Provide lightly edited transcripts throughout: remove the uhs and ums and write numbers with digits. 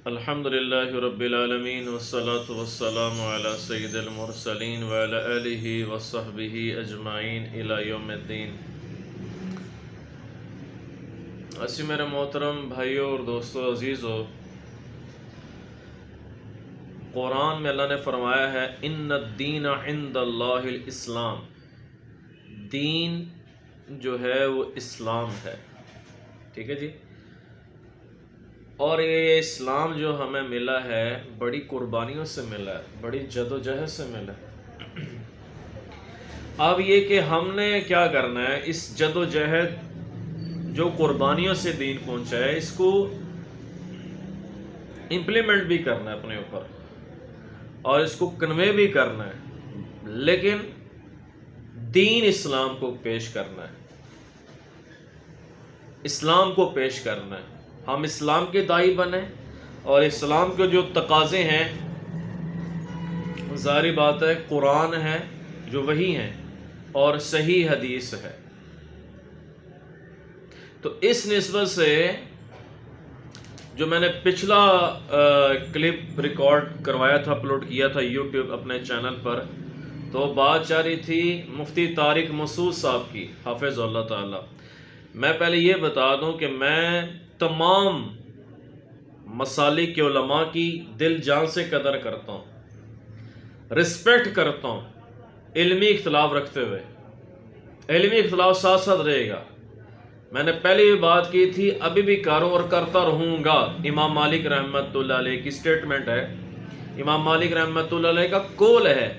الحمد للہ رب العالمین والصلاة والسلام علی سید المرسلین وعلی آلہ وصحبہ اجمعین الی یوم الدین۔ اسی میرے محترم بھائیوں اور دوستوں عزیزو، قرآن میں اللہ نے فرمایا ہے ان الدین عند اللہ الاسلام، دین جو ہے وہ اسلام ہے، ٹھیک ہے جی۔ اور یہ اسلام جو ہمیں ملا ہے بڑی قربانیوں سے ملا ہے، بڑی جد و جہد سے ملا ہے۔ اب یہ کہ ہم نے کیا کرنا ہے، اس جد و جہد جو قربانیوں سے دین پہنچا ہے اس کو امپلیمنٹ بھی کرنا ہے اپنے اوپر، اور اس کو کنوے بھی کرنا ہے، لیکن دین اسلام کو پیش کرنا ہے، اسلام کو پیش کرنا ہے۔ ہم اسلام کے داعی بنیں، اور اسلام کے جو تقاضے ہیں ظاہری بات ہے قرآن ہے جو وہی ہیں اور صحیح حدیث ہے۔ تو اس نسبت سے جو میں نے پچھلا کلپ ریکارڈ کروایا تھا، اپلوڈ کیا تھا یوٹیوب اپنے چینل پر، تو بات چل رہی تھی مفتی طارق مسعود صاحب کی، حافظ اللہ تعالی۔ میں پہلے یہ بتا دوں کہ میں تمام مسالک کے علماء کی دل جان سے قدر کرتا ہوں، رسپیکٹ کرتا ہوں، علمی اختلاف رکھتے ہوئے۔ علمی اختلاف ساتھ ساتھ رہے گا، میں نے پہلے بھی بات کی تھی، ابھی بھی کروں اور کرتا رہوں گا۔ امام مالک رحمۃ اللہ علیہ کی سٹیٹمنٹ ہے، امام مالک رحمۃ اللہ علیہ کا قول ہے،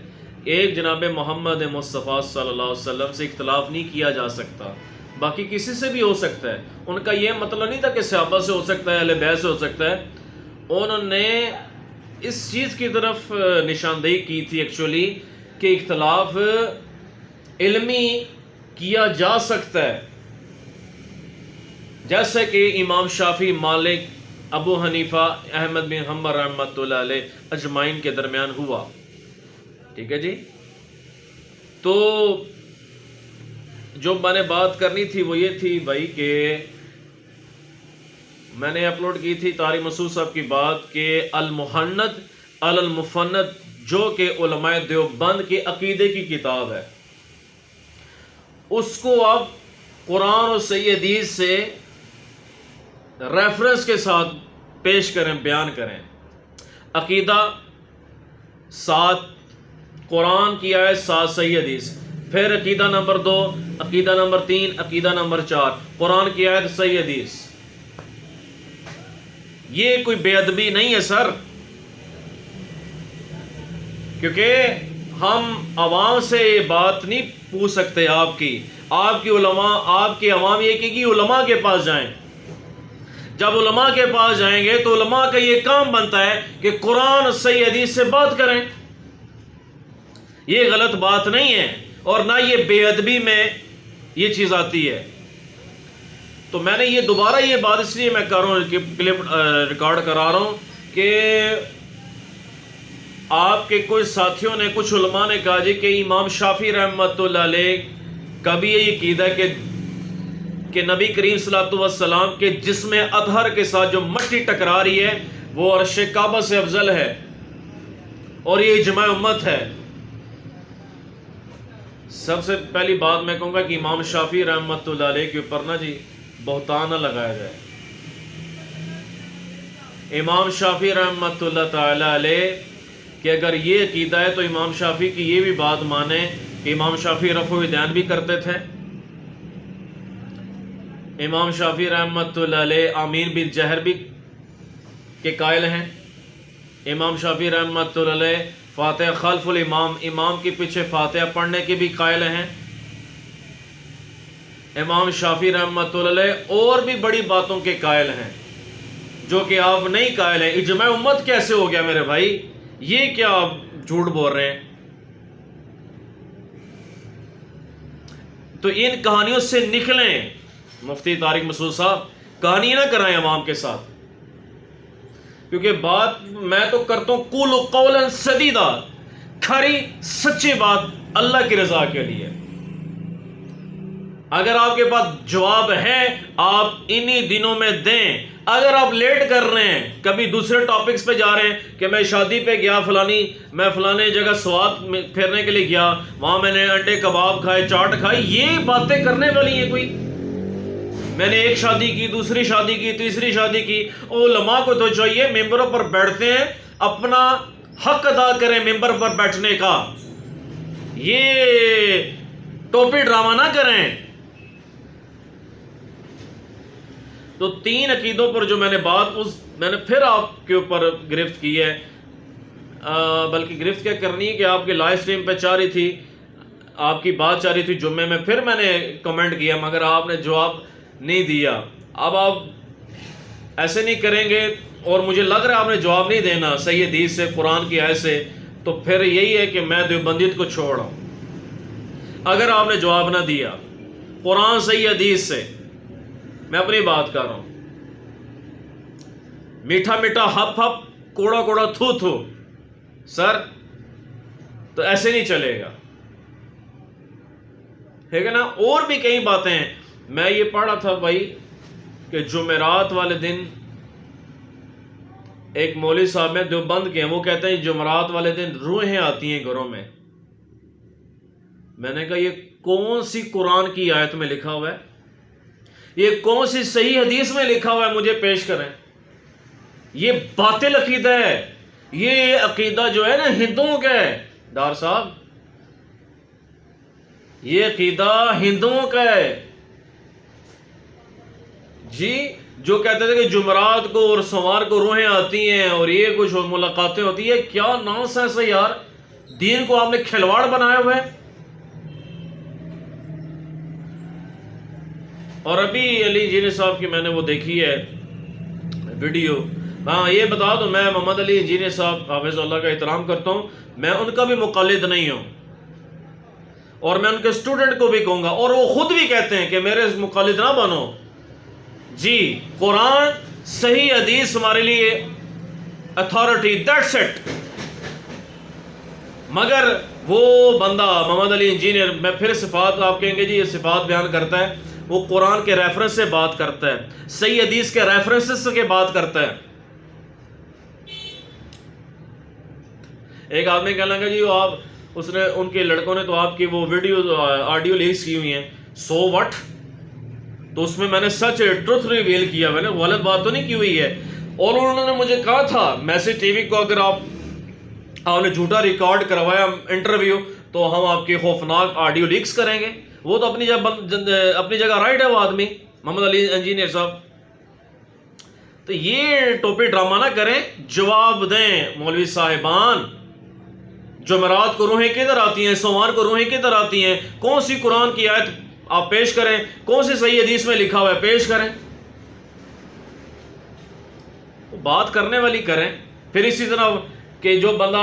ایک جناب محمد مصطفیٰ صلی اللہ علیہ وسلم سے اختلاف نہیں کیا جا سکتا، باقی کسی سے بھی ہو سکتا ہے۔ ان کا یہ مطلب نہیں تھا کہ صحابہ سے ہو سکتا ہے، اہل بیت سے ہو سکتا ہے، انہوں نے اس چیز کی طرف نشاندہی کی تھی ایکچولی کہ اختلاف علمی کیا جا سکتا ہے، جیسے کہ امام شافعی، مالک، ابو حنیفہ، احمد بن حنبل رحمۃ اللہ علیہ اجمعین کے درمیان ہوا، ٹھیک ہے جی۔ تو جو میں نے بات کرنی تھی وہ یہ تھی بھائی کہ میں نے اپلوڈ کی تھی طارق مسعود صاحب کی بات کہ المحند علی المفند، جو کہ علماء دیوبند کے عقیدے کی کتاب ہے، اس کو آپ قرآن اور صحیح حدیث سے ریفرنس کے ساتھ پیش کریں، بیان کریں۔ عقیدہ 7 قرآن کی آیت، 7 صحیح حدیث، پھر عقیدہ نمبر 2، عقیدہ نمبر 3، عقیدہ نمبر 4 قرآن کی آیت، صحیح حدیث۔ یہ کوئی بے ادبی نہیں ہے سر، کیونکہ ہم عوام سے یہ بات نہیں پوچھ سکتے۔ آپ کی علماء، آپ کی عوام یہ کہ علماء کے پاس جائیں۔ جب علماء کے پاس جائیں گے تو علماء کا یہ کام بنتا ہے کہ قرآن اور صحیح حدیث سے بات کریں۔ یہ غلط بات نہیں ہے، اور نہ یہ بے ادبی میں یہ چیز آتی ہے۔ تو میں نے یہ دوبارہ یہ بات اس لیے میں کر رہا ہوں کہ کلپ ریکارڈ کرا رہا ہوں کہ آپ کے کچھ ساتھیوں نے، کچھ علماء نے کہا جی کہ امام شافعی رحمۃ اللہ علیہ کا بھی یہ عقیدہ کہ نبی کریم صلی اللہ علیہ وسلم کے جسم اطہر کے ساتھ جو مٹی ٹکرا رہی ہے وہ عرش کعبہ سے افضل ہے، اور یہ اجماع امت ہے۔ سب سے پہلی بات میں کہوں گا کہ امام شافعی رحمۃ اللہ علیہ کے اوپر نا جی بہتان نہ لگایا جائے۔ امام شافعی رحمۃ اللہ تعالی علیہ کہ اگر یہ عقیدہ ہے تو امام شافعی کی یہ بھی بات مانیں کہ امام شافعی رفع الیدین بھی کرتے تھے۔ امام شافعی رحمۃ اللہ علیہ آمین بالجہر بھی کے قائل ہیں۔ امام شافعی رحمۃ اللہ علیہ فاتحہ خلف الامام، امام کے پیچھے فاتحہ پڑھنے کے بھی قائل ہیں۔ امام شافعی رحمۃ اللہ علیہ اور بھی بڑی باتوں کے قائل ہیں جو کہ آپ نہیں قائل ہیں۔ اجماع امت کیسے ہو گیا میرے بھائی؟ یہ کیا آپ جھوٹ بول رہے ہیں؟ تو ان کہانیوں سے نکلیں مفتی طارق مسعود صاحب، کہانی نہ کرائیں عوام کے ساتھ، کیونکہ بات میں تو کرتا ہوں قولوا قولا سدیدا، کھری سچی بات اللہ کی رضا کے لیے۔ اگر آپ کے پاس جواب ہے آپ انہی دنوں میں دیں. اگر آپ لیٹ کر رہے ہیں, کبھی دوسرے ٹاپکس پہ جا رہے ہیں کہ میں شادی پہ گیا میں فلانے جگہ سوات پھیرنے کے لیے گیا, وہاں میں نے انڈے کباب کھائے, چاٹ کھائی, یہ باتیں کرنے والی ہیں کوئی؟ میں نے ایک شادی کی, دوسری شادی کی, تیسری شادی کی. علماء کو تو چاہیے ممبروں پر بیٹھتے ہیں اپنا حق ادا کریں ممبر پر بیٹھنے کا, یہ ٹوپی ڈرامہ نہ کریں. تو 3 عقیدوں پر جو میں نے بات میں نے پھر آپ کے اوپر گرفت کی ہے, بلکہ گرفت کیا کرنی ہے کہ آپ کے لائیو سٹریم پہ چاہ رہی تھی, آپ کی بات چاہ رہی تھی جمعے میں, پھر میں نے کمنٹ کیا مگر آپ نے جواب نہیں دیا. اب آپ ایسے نہیں کریں گے اور مجھے لگ رہا ہے آپ نے جواب نہیں دینا صحیح حدیث سے, قرآن کی آیت سے, تو پھر یہی ہے کہ میں دیوبندیت کو چھوڑا. اگر آپ نے جواب نہ دیا قرآن صحیح حدیث سے, میں اپنی بات کر رہا ہوں, میٹھا میٹھا ہپ ہپ کوڑا کوڑا تھو تھو سر, تو ایسے نہیں چلے گا, ٹھیک ہے نا. اور بھی کئی باتیں ہیں. میں یہ پڑھا تھا بھائی کہ جمعرات والے دن ایک مولوی صاحب میں دیوبند کے ہیں, وہ کہتے ہیں جمعرات والے دن روحیں آتی ہیں گھروں میں. میں نے کہا یہ کون سی قرآن کی آیت میں لکھا ہوا ہے, یہ کون سی صحیح حدیث میں لکھا ہوا ہے, مجھے پیش کریں. یہ باطل عقیدہ ہے, یہ عقیدہ جو ہے نا ہندوؤں کا ہے ڈار صاحب, یہ عقیدہ ہندوؤں کا ہے جی. جو کہتے تھے کہ جمعرات کو اور سوموار کو روحیں آتی ہیں اور یہ کچھ ملاقاتیں ہوتی ہیں, کیا نانسنس ہے یار. دین کو آپ نے کھلواڑ بنایا ہوا ہے. اور ابھی علی انجینئر صاحب کی میں نے وہ دیکھی ہے ویڈیو. ہاں یہ بتا دو, میں محمد علی انجینئر صاحب حافظ اللہ کا احترام کرتا ہوں, میں ان کا بھی مقلد نہیں ہوں, اور میں ان کے اسٹوڈنٹ کو بھی کہوں گا, اور وہ خود بھی کہتے ہیں کہ میرے مقلد نہ بنو جی. قرآن صحیح حدیث ہمارے لیے اتھارٹی, دیٹس اٹ. مگر وہ بندہ محمد علی انجینئر, میں پھر صفات, آپ کہیں گے جی یہ صفات بیان کرتا ہے, وہ قرآن کے ریفرنس سے بات کرتا ہے, صحیح حدیث کے ریفرنس سے بات کرتا ہے. ایک آدمی کہنے لگا جی آپ اس نے, ان کے لڑکوں نے تو آپ کی وہ ویڈیو آڈیو لیکس کی ہوئی ہیں, سو وٹ. تو اس میں میں نے سچ ٹروتھ ریویل کیا, میں نے غلط بات تو نہیں کی ہوئی ہے. اور انہوں نے مجھے کہا تھا میسج ٹی وی کو اگر آپ نے جھوٹا ریکارڈ کروایا انٹرویو تو ہم آپ کی خوفناک آڈیو لیکس کریں گے. وہ تو اپنی جگہ رائٹ ہے وہ آدمی محمد علی انجینئر صاحب. تو یہ ٹوپی ڈرامہ نہ کریں, جواب دیں مولوی صاحبان. جمعرات کو روحیں کدھر آتی ہیں, سوموار کو روحیں کدھر آتی ہیں, کون سی قرآن کی آیت آپ پیش کریں, کون سی صحیح حدیث میں لکھا ہوا ہے پیش کریں. بات کرنے والی کریں. پھر اسی طرح کہ جو بندہ,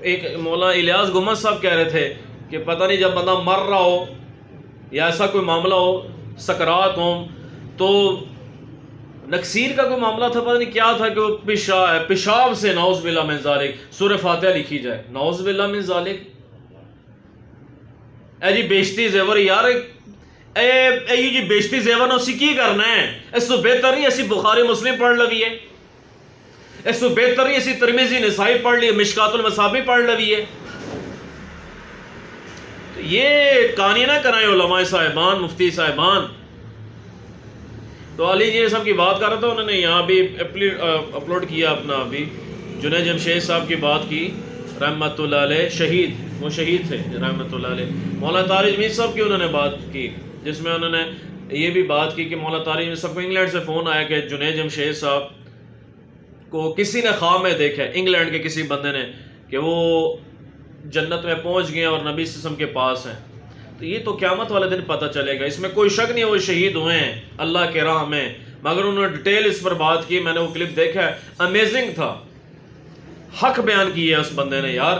ایک مولانا الیاس گمز صاحب کہہ رہے تھے کہ پتہ نہیں جب بندہ مر رہا ہو یا ایسا کوئی معاملہ ہو, سکرات ہوں, تو نکسیر کا کوئی معاملہ تھا, پتہ نہیں کیا تھا, کہ وہ پیشاب سے نعوذ باللہ من ذالک سورہ فاتحہ لکھی جائے. نعوذ باللہ من ذالک. اے جی بیشتی زیور یار, اے جی بیشتی زیور اسی کی کرنا ہے, اس تو بہتر ہی اسی بخاری مسلم پڑھ لویے, اس تو بہتر ہی اسی ترمذی نسائی پڑھ لیے, مشکات المصابیح پڑھ لویے. تو یہ کہانی نہ کرائیں علماء صاحبان, مفتی صاحبان. تو علی جی صاحب کی بات کر رہا تھا, انہوں نے یہاں بھی اپلوڈ کیا اپنا, ابھی جنید جمشید صاحب کی بات کی رحمت اللہ علیہ, شہید, وہ شہید تھے رحمت اللہ علیہ. مولانا طارق میر صاحب کی انہوں نے بات کی, جس میں انہوں نے یہ بھی بات کی کہ مولانا طارق میر صاحب کو انگلینڈ سے فون آیا کہ جنید جمشید صاحب کو کسی نے خواب میں دیکھا, انگلینڈ کے کسی بندے نے, کہ وہ جنت میں پہنچ گئے اور نبی صلی اللہ علیہ وسلم کے پاس ہیں. تو یہ تو قیامت والے دن پتہ چلے گا, اس میں کوئی شک نہیں وہ شہید ہوئے ہیں اللہ کے راہ میں. مگر انہوں نے ڈیٹیل اس پر بات کی, میں نے وہ کلپ دیکھا ہے, امیزنگ تھا. حق بیان کی ہے اس بندے نے یار.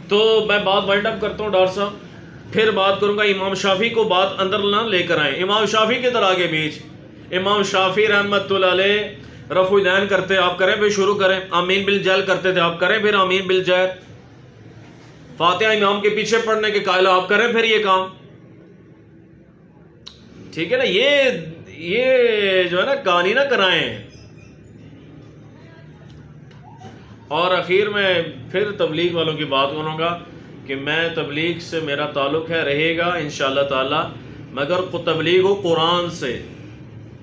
تو میں بات وائنڈ اپ کرتا ہوں ڈاکٹر صاحب, پھر بات کروں گا. امام شافعی کو بات اندر نہ لے کر آئیں, امام شافعی کے در آگے بیچ. امام شافعی رحمت اللہ علیہ رفع الدین کرتے, آپ کریں, پھر شروع کریں. آمین بالجہل کرتے تھے, آپ کریں پھر آمین بالجہل. فاتحہ امام کے پیچھے پڑھنے کے قائل آپ کریں پھر یہ کام. ٹھیک ہے نا, یہ جو ہے نا کہانی نہ کرائیں. اور اخیر میں پھر تبلیغ والوں کی بات کروں گا کہ میں تبلیغ سے میرا تعلق ہے, رہے گا انشاءاللہ تعالی, مگر تبلیغ ہو قرآن سے,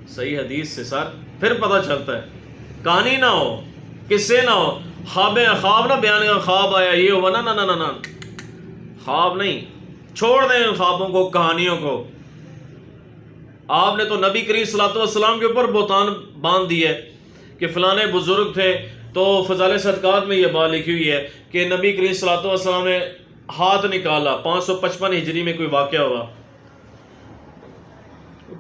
صحیح حدیث سے. سر پھر پتہ چلتا ہے, کہانی نہ ہو, قصے نہ ہو, خواب نہ بیان کا, خواب آیا یہ ہوا, نہ خواب نہیں, چھوڑ دیں ان خوابوں کو, کہانیوں کو. آپ نے تو نبی کریم صلی اللہ علیہ وسلم کے اوپر بہتان باندھ دی ہے کہ فلانے بزرگ تھے. تو فضائل صدقات میں یہ بات لکھی ہوئی ہے کہ نبی کریم صلی اللہ علیہ وسلم نے ہاتھ نکالا, 555 ہجری میں کوئی واقعہ ہوا,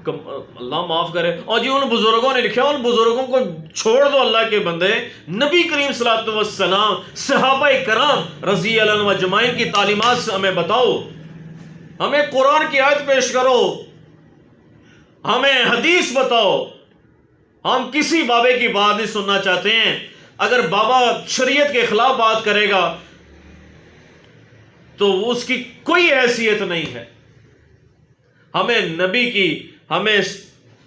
اللہ معاف کرے. اور جی ان بزرگوں نے لکھا, ان بزرگوں کو چھوڑ دو اللہ کے بندے. نبی کریم صلی اللہ علیہ وسلم, صحابہ کرام رضی اللہ عنہم اجمعین کی تعلیمات سے ہمیں بتاؤ, ہمیں قرآن کی آیت پیش کرو, ہمیں حدیث بتاؤ. ہم کسی بابے کی بات نہیں سننا چاہتے ہیں. اگر بابا شریعت کے خلاف بات کرے گا تو اس کی کوئی حیثیت نہیں ہے. ہمیں نبی کی, ہمیں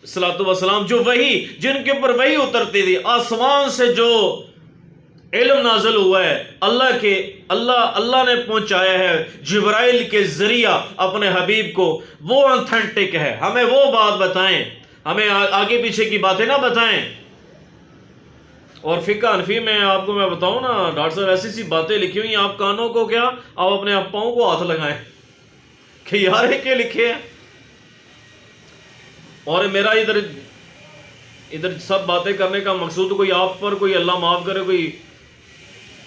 صلوات و سلام, جو وحی, جن کے اوپر وحی اترتی تھی, آسمان سے جو علم نازل ہوا ہے اللہ نے پہنچایا ہے جبرائیل کے ذریعہ اپنے حبیب کو, وہ اتھینٹک ہے. ہمیں وہ بات بتائیں, ہمیں آگے پیچھے کی باتیں نہ بتائیں. اور فقہ حنفی میں آپ کو میں بتاؤں نا ڈاکٹر صاحب, ایسی سی باتیں لکھی ہوئی ہیں, آپ کانوں کو کیا, آپ اپنے پاؤں کو ہاتھ لگائیں کہ یار یہ کیا لکھے ہیں. اور میرا ادھر سب باتیں کرنے کا مقصود کوئی آپ پر, کوئی اللہ معاف کرے, کوئی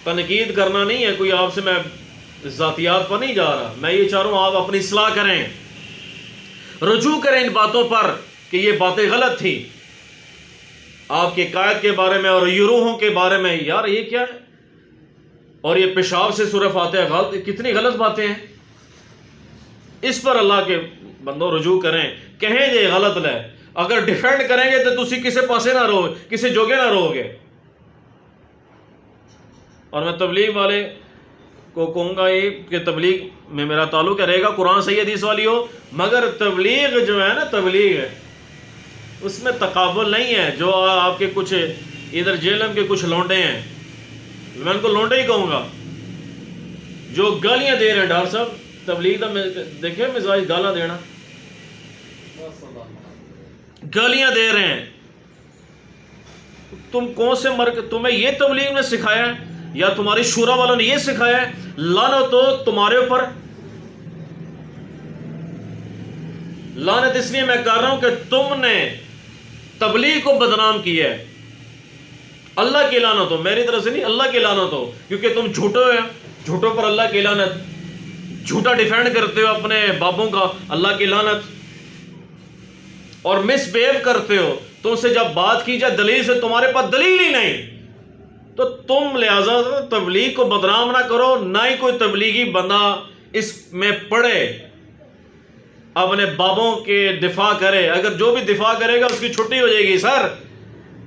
تنقید کرنا نہیں ہے, کوئی آپ سے میں ذاتیات پر نہیں جا رہا. میں یہ چاہ رہا ہوں آپ اپنی اصلاح کریں, رجوع کریں ان باتوں پر کہ یہ باتیں غلط تھی آپ کے قائد کے بارے میں اور یروحوں کے بارے میں. یار یہ کیا ہے, اور یہ پیشاب سے سورہ فاتحہ غلط, کتنی غلط باتیں ہیں. اس پر اللہ کے بندوں رجوع کریں, کہیں یہ غلط ہے. اگر ڈیفینڈ کریں گے تو تسی کسے پاسے نہ رہو, کسے جوگے نہ رہو گے. اور میں تبلیغ والے کو کہوں گا یہ کہ تبلیغ میں میرا تعلق رہے گا, قرآن صحیح حدیث والی ہو, مگر تبلیغ جو ہے نا, تبلیغ ہے اس میں تقابل نہیں ہے. جو آپ کے کچھ ادھر جیلم کے کچھ لونڈے ہیں, میں ان کو لونڈے ہی کہوں گا, جو گالیاں دے رہے ہیں. ڈاکٹر صاحب تبلیغ کا دیکھیں مزاج, گالیاں دینا, گالیاں دے رہے ہیں. تم کون سے تمہیں یہ تبلیغ نے سکھایا ہے یا تمہاری شورا والوں نے یہ سکھایا ہے؟ لعنت تو تمہارے اوپر. لعنت اس لیے میں کر رہا ہوں کہ تم نے تبلیغ کو بدنام کیا ہے. اللہ کی لعنت ہو, میری طرف سے نہیں, اللہ کی لعنت ہو, کیونکہ تم جھوٹے ہو, جھوٹوں پر اللہ کی لعنت. جھوٹا ڈیفینڈ کرتے ہو اپنے بابوں کا, اللہ کی لعنت. اور مس بیہیو کرتے ہو, تم سے جب بات کی جائے دلیل سے, تمہارے پاس دلیل ہی نہیں, تو تم لہذا تبلیغ کو بدنام نہ کرو. نہ ہی کوئی تبلیغی بندہ اس میں پڑے اپنے بابوں کے دفاع کرے. اگر جو بھی دفاع کرے گا اس کی چھٹی ہو جائے گی. سر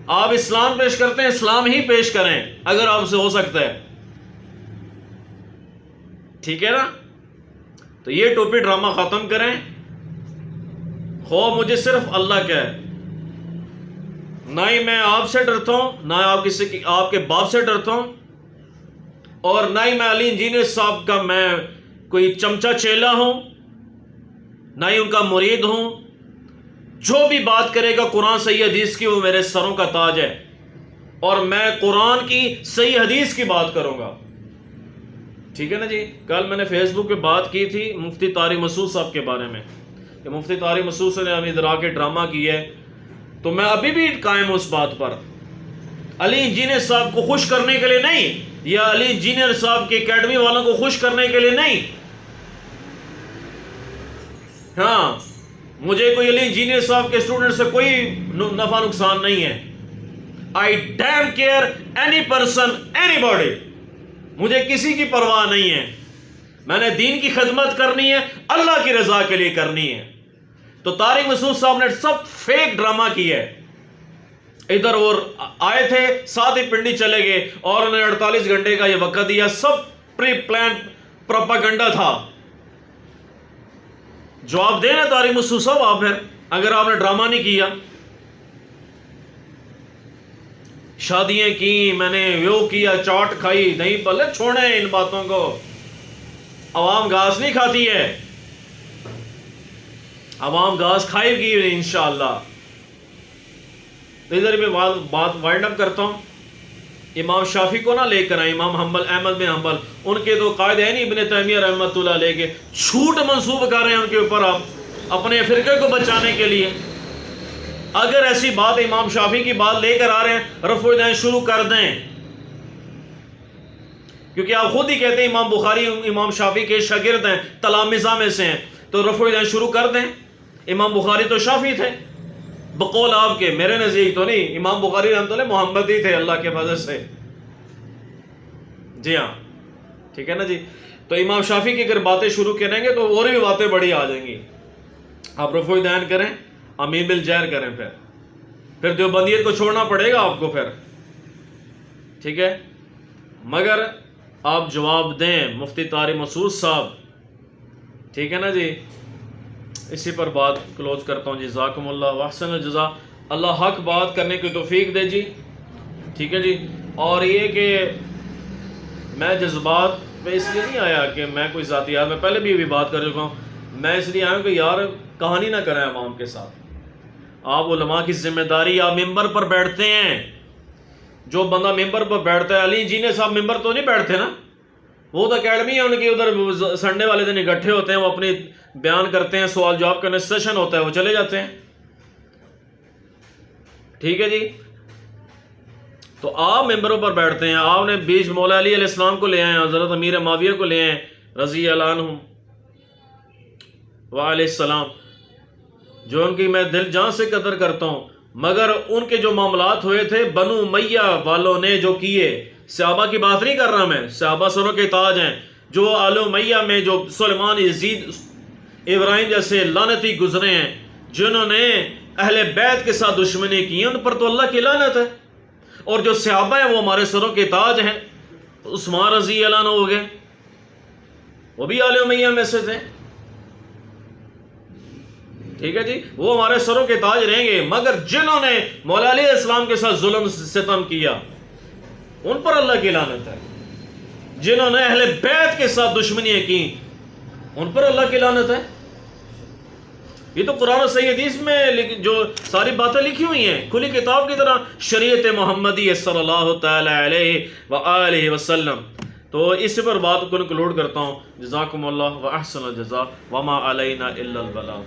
آپ اسلام پیش کرتے ہیں, اسلام ہی پیش کریں اگر آپ سے ہو سکتا ہے, ٹھیک ہے نا. تو یہ ٹوپی ڈرامہ ختم کریں. خوف مجھے صرف اللہ کا ہے, نہ ہی میں آپ سے ڈرتا ہوں, نہ آپ کے باپ سے ڈرتا ہوں, اور نہ ہی میں علی انجینئر صاحب کا میں کوئی چمچہ چیلا ہوں, نہ ہی ان کا مرید ہوں. جو بھی بات کرے گا قرآن صحیح حدیث کی, وہ میرے سروں کا تاج ہے, اور میں قرآن کی صحیح حدیث کی بات کروں گا. ٹھیک ہے نا جی. کل میں نے فیس بک پہ بات کی تھی مفتی طارق مسعود صاحب کے بارے میں کہ مفتی طارق مسعود سے نے ہمیں ادھر آ کے ڈرامہ کی ہے. تو میں ابھی بھی قائم ہوں اس بات پر. علی انجینئر صاحب کو خوش کرنے کے لیے نہیں, یا علی انجینئر صاحب کے اکیڈمی والوں کو خوش کرنے کے لیے نہیں. ہاں, مجھے کوئی علی انجینئر صاحب کے اسٹوڈنٹ سے کوئی نفع نقصان نہیں ہے. I damn care any person, anybody. مجھے کسی کی پرواہ نہیں ہے. میں نے دین کی خدمت کرنی ہے, اللہ کی رضا کے لیے کرنی ہے. تو طارق مسعود صاحب نے سب فیک ڈرامہ کی ہے. ادھر اور آئے تھے, ساتھ ہی پنڈی چلے گئے, اور انہوں نے 48 گھنٹے کا یہ وقت دیا. سب پری پلان پروپیگنڈا تھا. جواب دینا طارق مسعود صاحب آپ پھر اگر آپ نے ڈرامہ نہیں کیا. شادیاں کی میں نے وہ کیا چاٹ کھائی نہیں بلے چھوڑیں ان باتوں کو. عوام گھاس نہیں کھاتی ہے, عوام گھاس کھائے گی انشاءاللہ. ادھر میں بات وائنڈ اپ کرتا ہوں. امام شافی کو نہ لے کر آئے, امام احمد بن حنبل, ان کے تو قائد ہیں نہیں ابن تیمیہ رحمۃ اللہ علیہ کے, جھوٹ منسوب کر رہے ہیں ان کے اوپر آپ اپنے فرقے کو بچانے کے لیے. اگر ایسی بات امام شافی کی بات لے کر آ رہے ہیں رفع دین شروع کر دیں, کیونکہ آپ خود ہی کہتے ہیں امام بخاری امام شافی کے شاگرد ہیں, تلامذہ میں سے ہیں, تو رفع دین شروع کر دیں. امام بخاری تو شافی تھے بقول آپ کے, میرے نزدیک تو نہیں. امام بخاری رحمۃ اللہ محمدی تھے اللہ کے فضل سے. جی ہاں ٹھیک ہے نا جی. تو امام شافی کی اگر باتیں شروع کریں گے تو اور بھی باتیں بڑی آ جائیں گی. آپ رفع دین کریں, امین بالجہر کریں, پھر دیوبندیت کو چھوڑنا پڑے گا آپ کو پھر. ٹھیک ہے, مگر آپ جواب دیں مفتی طارق مسعود صاحب. ٹھیک ہے نا جی. اسی پر بات کلوز کرتا ہوں. جزاکم اللہ واحسن الجزا. اللہ حق بات کرنے کی توفیق دے جی. ٹھیک ہے جی. اور یہ کہ میں جذبات پہ اس لیے نہیں آیا کہ میں کوئی ذاتیات, میں پہلے بھی بات کر چکا ہوں. میں اس لیے آیا ہوں کہ یار کہانی نہ کریں عوام کے ساتھ. آپ علماء کی ذمہ داری, آپ ممبر پر بیٹھتے ہیں, جو بندہ ممبر پر بیٹھتا ہے, علی جی نے صاحب ممبر تو نہیں بیٹھتے نا, وہ تو اکیڈمی ہے ان کی, ادھر سنڈے والے دن اکٹھے ہوتے ہیں, وہ اپنی بیان کرتے ہیں, سوال جواب کرنے سیشن ہوتا ہے, وہ چلے جاتے ہیں. ٹھیک ہے جی. تو آپ ممبروں پر بیٹھتے ہیں, آپ نے بیچ مولا علی علیہ السلام کو لے آئے ہیں, حضرت امیر معاویہ کو لے آئے ہیں رضی اللہ عنہ وعلیہ السلام, جو ان کی میں دل جان سے قدر کرتا ہوں. مگر ان کے جو معاملات ہوئے تھے بنو امیہ والوں نے جو کیے, صحابہ کی بات نہیں کر رہا میں, صحابہ سروں کے تاج ہیں, جو آل امیہ میں جو سلیمان, یزید, ابراہیم جیسے لعنتی گزرے ہیں, جنہوں نے اہل بیت کے ساتھ دشمنی کی, ان پر تو اللہ کی لعنت ہے. اور جو صحابہ ہیں وہ ہمارے سروں کے تاج ہیں. عثمان رضی اللہ عنہ ہو گئے, وہ بھی آل امیہ میں سے تھے. ٹھیک ہے جی, وہ ہمارے سروں کے تاج رہیں گے. مگر جنہوں نے مولا علیہ السلام کے ساتھ ظلم ستم کیا, ان پر اللہ کی لعنت ہے. جنہوں نے اہل بیت کے ساتھ دشمنیاں کی, ان پر اللہ کی لعنت ہے. یہ تو قرآن و صحیح حدیث میں جو ساری باتیں لکھی ہوئی ہیں, کھلی کتاب کی طرح شریعت محمدی صلی اللہ تعالی علیہ وآلہ وسلم. تو اس پر بات کو کنکلوڈ کرتا ہوں. جزاکم اللہ و احسن الجزا وما علینا الا البلاغ.